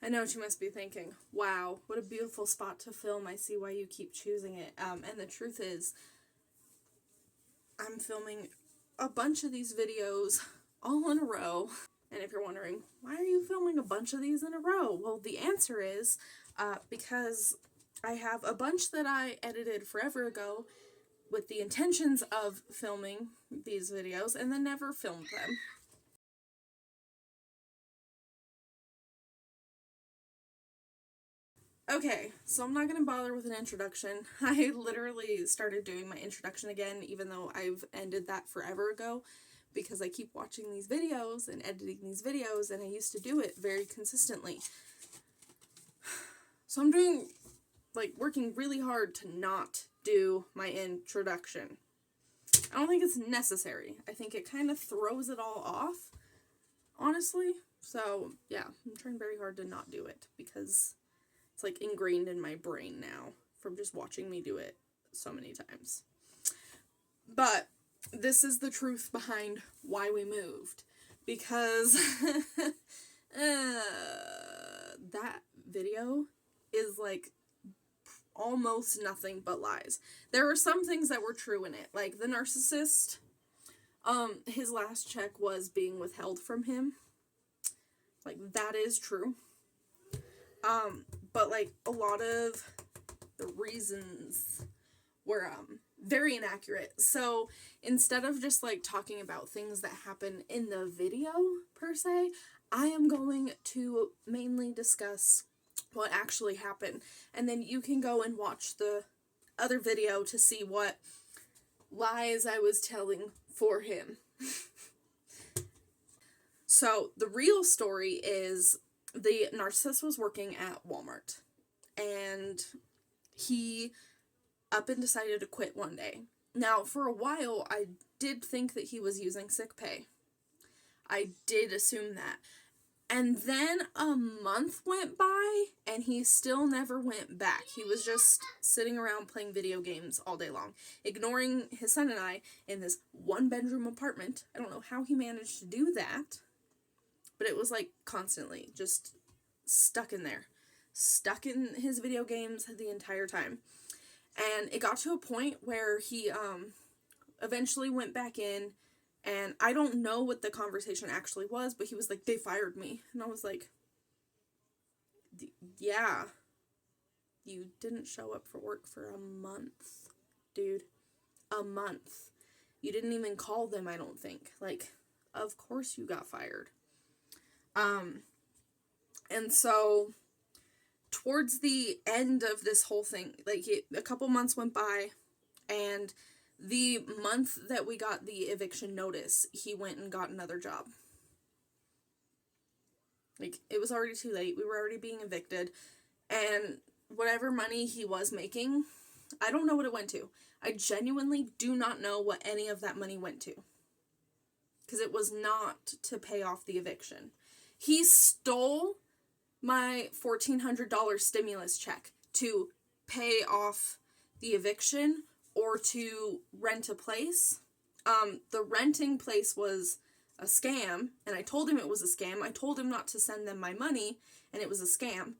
I know what you must be thinking. Wow, what a beautiful spot to film. I see why you keep choosing it. And the truth is, I'm filming a bunch of these videos all in a row. And if you're wondering, why are you filming a bunch of these in a row? Well, the answer is because I have a bunch that I edited forever ago with the intentions of filming these videos and then never filmed them. Okay, so I'm not going to bother with an introduction. I literally started doing my introduction again, even though I've ended that forever ago, because I keep watching these videos and editing these videos, and I used to do it very consistently. So I'm working really hard to not do my introduction. I don't think it's necessary. I think it kind of throws it all off, honestly. So, yeah, I'm trying very hard to not do it, because it's like ingrained in my brain now from just watching me do it so many times. But this is the truth behind why we moved. Because that video is like almost nothing but lies. There are some things that were true in it. Like the narcissist, his last check was being withheld from him. Like that is true. But like a lot of the reasons were very inaccurate. So instead of just like talking about things that happen in the video per se, I am going to mainly discuss what actually happened. And then you can go and watch the other video to see what lies I was telling for him. So the real story is the narcissist was working at Walmart, and he up and decided to quit one day. Now, for a while, I did think that he was using sick pay. I did assume that. And then a month went by, and he still never went back. He was just sitting around playing video games all day long, ignoring his son and I in this one-bedroom apartment. I don't know how he managed to do that, but it was like constantly just stuck in there. Stuck in his video games the entire time. And it got to a point where he eventually went back in, and I don't know what the conversation actually was, but he was like, they fired me. And I was like, yeah, you didn't show up for work for a month, dude. A month. You didn't even call them, I don't think. Like, of course you got fired. And so towards the end of this whole thing, like a couple months went by, and the month that we got the eviction notice, he went and got another job. Like, it was already too late. We were already being evicted, and whatever money he was making, I don't know what it went to. I genuinely do not know what any of that money went to, because it was not to pay off the eviction. He stole my $1,400 stimulus check to pay off the eviction or to rent a place. The renting place was a scam, and I told him it was a scam. I told him not to send them my money, and it was a scam,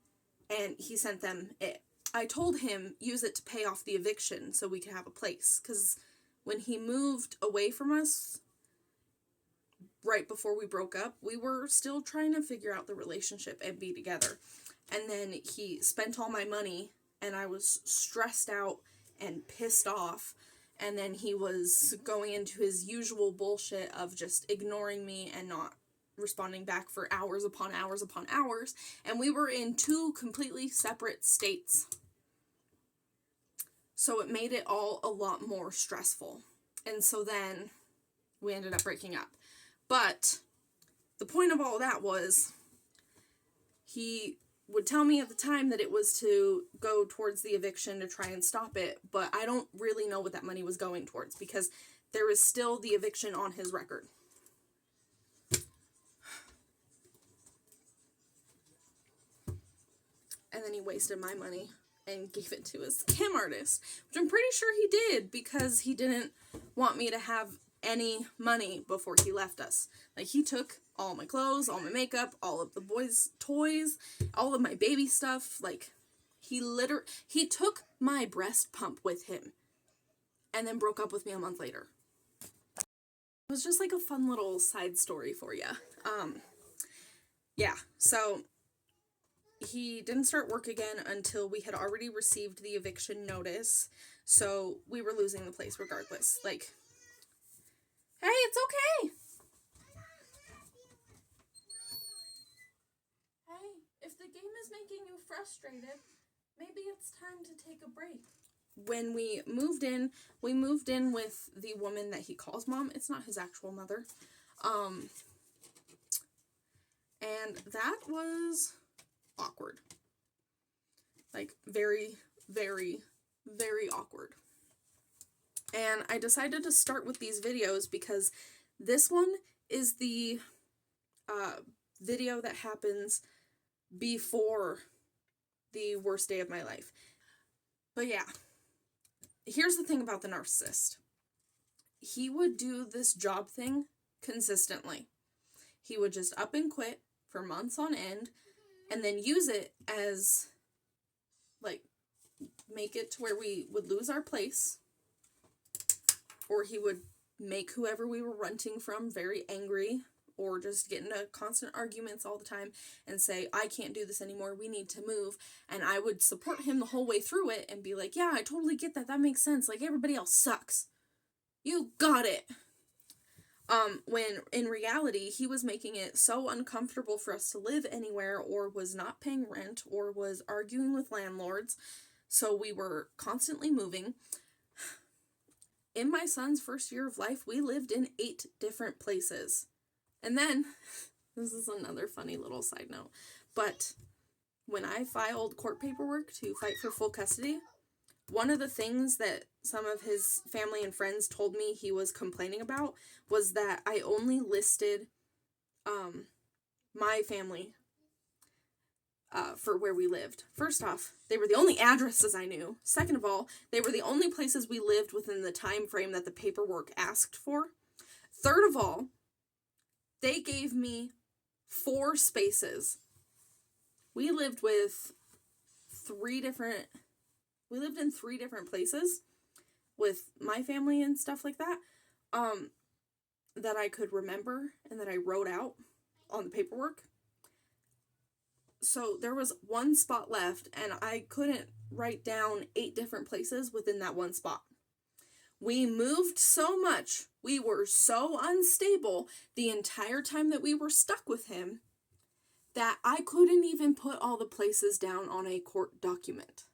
and he sent them it. I told him use it to pay off the eviction so we could have a place, because when he moved away from us, right before we broke up, we were still trying to figure out the relationship and be together. And then he spent all my money, and I was stressed out and pissed off. And then he was going into his usual bullshit of just ignoring me and not responding back for hours upon hours upon hours. And we were in two completely separate states. So it made it all a lot more stressful. And so then we ended up breaking up. But the point of all that was, he would tell me at the time that it was to go towards the eviction to try and stop it, but I don't really know what that money was going towards, because there is still the eviction on his record. And then he wasted my money and gave it to a scam artist, which I'm pretty sure he did, because he didn't want me to have any money before he left us. Like, he took all my clothes, all my makeup, all of the boys' toys, all of my baby stuff. Like, he took my breast pump with him and then broke up with me a month later. It was just like a fun little side story for you. Yeah, so he didn't start work again until we had already received the eviction notice, so we were losing the place regardless. Like, hey, it's okay! Hey, if the game is making you frustrated, maybe it's time to take a break. When we moved in with the woman that he calls mom. It's not his actual mother. And that was awkward. Like, very, very, very awkward. And I decided to start with these videos because this one is the video that happens before the worst day of my life. But yeah, here's the thing about the narcissist. He would do this job thing consistently. He would just up and quit for months on end, and then use it as, like, make it to where we would lose our place, or he would make whoever we were renting from very angry, or just get into constant arguments all the time and say, I can't do this anymore, we need to move. And I would support him the whole way through it and be like, yeah, I totally get that, that makes sense, like, everybody else sucks. You got it. When in reality, he was making it so uncomfortable for us to live anywhere, or was not paying rent, or was arguing with landlords, so we were constantly moving. In my son's first year of life, we lived in 8 different places. And then, this is another funny little side note, but when I filed court paperwork to fight for full custody, one of the things that some of his family and friends told me he was complaining about was that I only listed my family for where we lived. First off, they were the only addresses I knew. Second of all, they were the only places we lived within the time frame that the paperwork asked for. Third of all, they gave me 4 spaces. We lived in 3 different places with my family and stuff like that, that I could remember and that I wrote out on the paperwork. So there was 1 spot left, and I couldn't write down 8 different places within that 1 spot. We moved so much, we were so unstable the entire time that we were stuck with him, that I couldn't even put all the places down on a court document.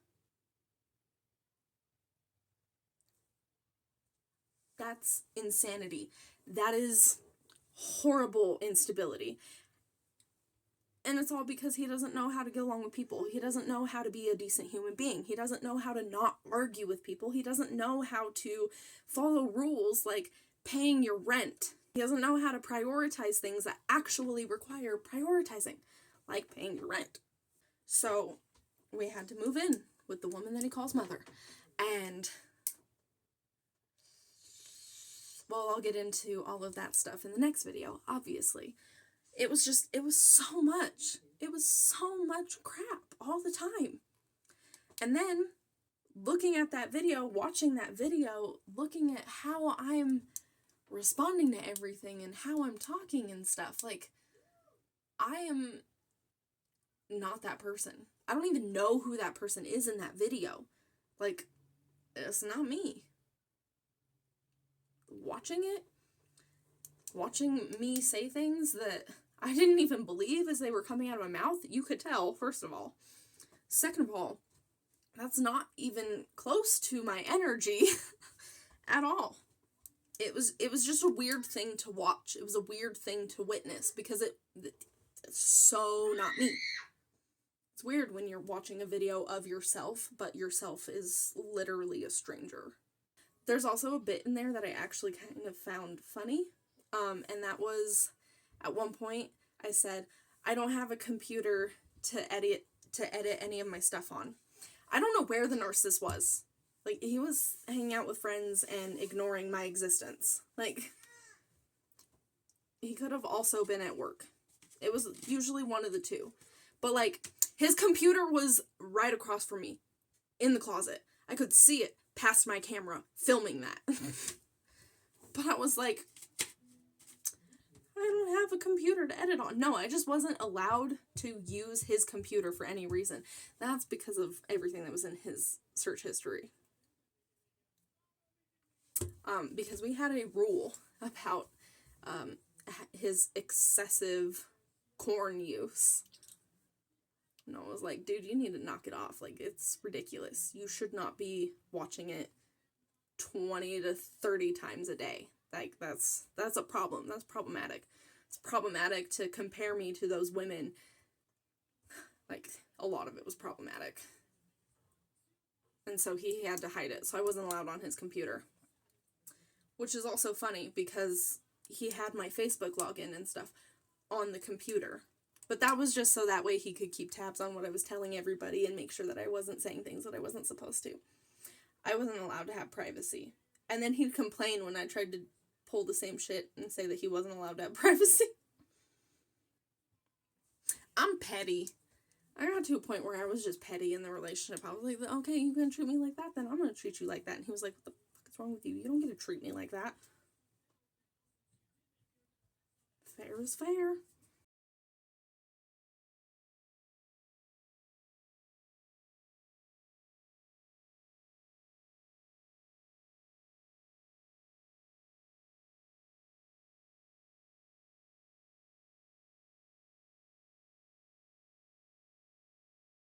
That's insanity. That is horrible instability. And it's all because he doesn't know how to get along with people. He doesn't know how to be a decent human being. He doesn't know how to not argue with people. He doesn't know how to follow rules like paying your rent. He doesn't know how to prioritize things that actually require prioritizing, like paying your rent. So we had to move in with the woman that he calls mother. And, well, I'll get into all of that stuff in the next video, obviously. It was so much. It was so much crap all the time. And then, looking at that video, watching that video, looking at how I'm responding to everything and how I'm talking and stuff, like, I am not that person. I don't even know who that person is in that video. Like, it's not me. Watching me say things that I didn't even believe as they were coming out of my mouth, you could tell, first of all. Second of all, that's not even close to my energy at all. It was just a weird thing to watch. It was a weird thing to witness because it's so not me. It's weird when you're watching a video of yourself, but yourself is literally a stranger. There's also a bit in there that I actually kind of found funny. And that was, at one point, I said, I don't have a computer to edit any of my stuff on. I don't know where the narcissist was. Like, he was hanging out with friends and ignoring my existence. Like, he could have also been at work. It was usually one of the two. But, like, his computer was right across from me in the closet. I could see it past my camera filming that. But I was like, I don't have a computer to edit on. No, I just wasn't allowed to use his computer for any reason. That's because of everything that was in his search history. Because we had a rule about his excessive corn use. And I was like, dude, you need to knock it off. Like, it's ridiculous. You should not be watching it 20 to 30 times a day. Like, that's a problem. That's problematic. It's problematic to compare me to those women. Like, a lot of it was problematic. And so he had to hide it. So I wasn't allowed on his computer. Which is also funny because he had my Facebook login and stuff on the computer. But that was just so that way he could keep tabs on what I was telling everybody and make sure that I wasn't saying things that I wasn't supposed to. I wasn't allowed to have privacy. And then he'd complain when I tried to pull the same shit and say that he wasn't allowed to have privacy. I'm petty. I got to a point where I was just petty in the relationship. I was like, okay, you're going to treat me like that, then I'm going to treat you like that. And he was like, what the fuck is wrong with you? You don't get to treat me like that. Fair is fair.